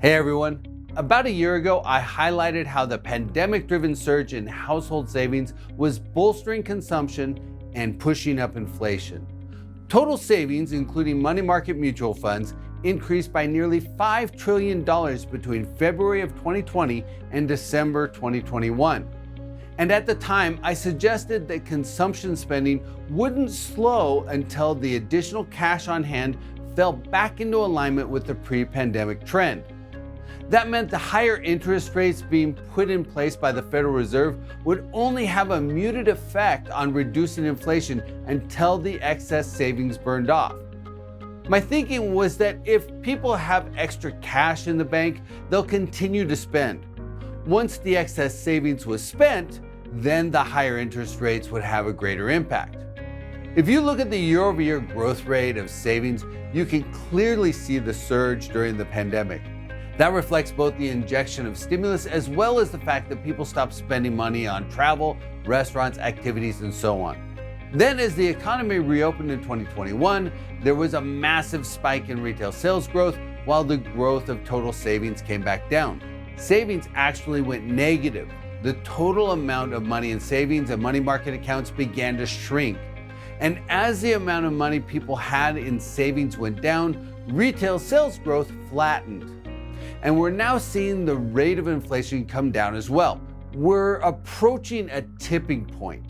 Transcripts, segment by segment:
Hey everyone. About a year ago, I highlighted how the pandemic-driven surge in household savings was bolstering consumption and pushing up inflation. Total savings, including money market mutual funds, increased by nearly $5 trillion between February of 2020 and December 2021. And at the time, I suggested that consumption spending wouldn't slow until the additional cash on hand fell back into alignment with the pre-pandemic trend. That meant the higher interest rates being put in place by the Federal Reserve would only have a muted effect on reducing inflation until the excess savings burned off. My thinking was that if people have extra cash in the bank, they'll continue to spend. Once the excess savings was spent, then the higher interest rates would have a greater impact. If you look at the year-over-year growth rate of savings, you can clearly see the surge during the pandemic. That reflects both the injection of stimulus as well as the fact that people stopped spending money on travel, restaurants, activities, and so on. Then as the economy reopened in 2021, there was a massive spike in retail sales growth while the growth of total savings came back down. Savings actually went negative. The total amount of money in savings and money market accounts began to shrink. And as the amount of money people had in savings went down, retail sales growth flattened. And we're now seeing the rate of inflation come down as well. We're approaching a tipping point.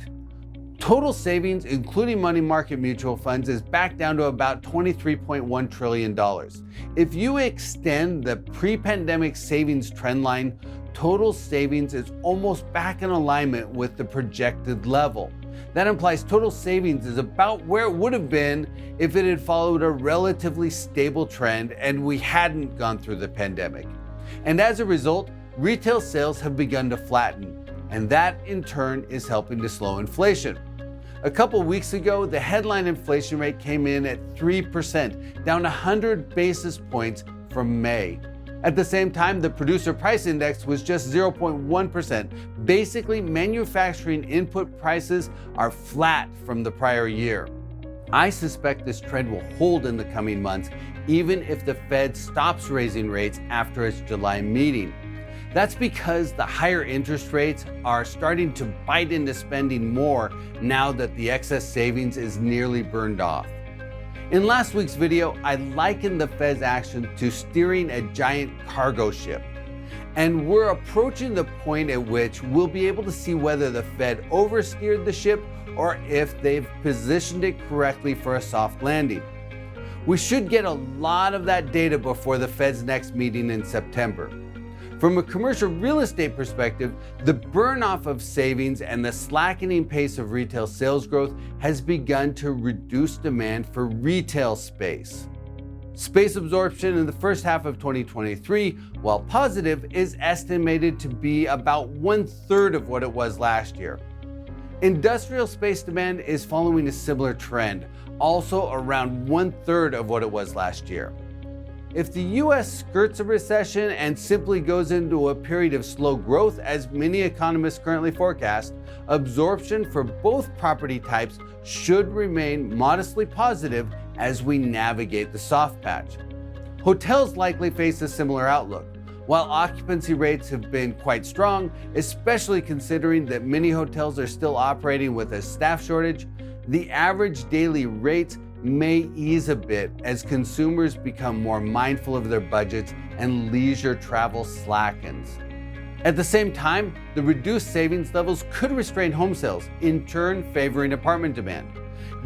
Total savings, including money market mutual funds, is back down to about $23.1 trillion. If you extend the pre-pandemic savings trend line, total savings is almost back in alignment with the projected level. That implies total savings is about where it would have been if it had followed a relatively stable trend and we hadn't gone through the pandemic. And as a result, retail sales have begun to flatten, and that in turn is helping to slow inflation. A couple weeks ago, the headline inflation rate came in at 3%, down 100 basis points from May. At the same time, the producer price index was just 0.1%. Basically, manufacturing input prices are flat from the prior year. I suspect this trend will hold in the coming months, even if the Fed stops raising rates after its July meeting. That's because the higher interest rates are starting to bite into spending more now that the excess savings is nearly burned off. In last week's video, I likened the Fed's action to steering a giant cargo ship. And we're approaching the point at which we'll be able to see whether the Fed oversteered the ship or if they've positioned it correctly for a soft landing. We should get a lot of that data before the Fed's next meeting in September. From a commercial real estate perspective, the burn-off of savings and the slackening pace of retail sales growth has begun to reduce demand for retail space. Space absorption in the first half of 2023, while positive, is estimated to be about 1/3 of what it was last year. Industrial space demand is following a similar trend, also around 1/3 of what it was last year. If the US skirts a recession and simply goes into a period of slow growth, as many economists currently forecast, absorption for both property types should remain modestly positive as we navigate the soft patch. Hotels likely face a similar outlook. While occupancy rates have been quite strong, especially considering that many hotels are still operating with a staff shortage, the average daily rates may ease a bit as consumers become more mindful of their budgets and leisure travel slackens. At the same time, the reduced savings levels could restrain home sales, in turn favoring apartment demand.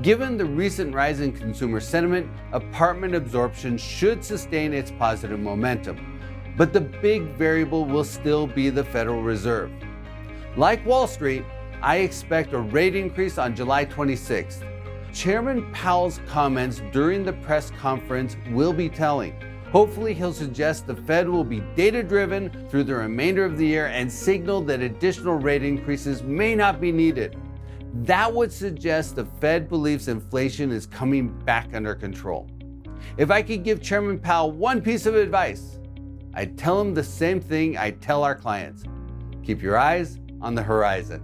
Given the recent rise in consumer sentiment, apartment absorption should sustain its positive momentum. But the big variable will still be the Federal Reserve. Like Wall Street, I expect a rate increase on July 26th. Chairman Powell's comments during the press conference will be telling. Hopefully, he'll suggest the Fed will be data-driven through the remainder of the year and signal that additional rate increases may not be needed. That would suggest the Fed believes inflation is coming back under control. If I could give Chairman Powell one piece of advice, I'd tell him the same thing I tell our clients. Keep your eyes on the horizon.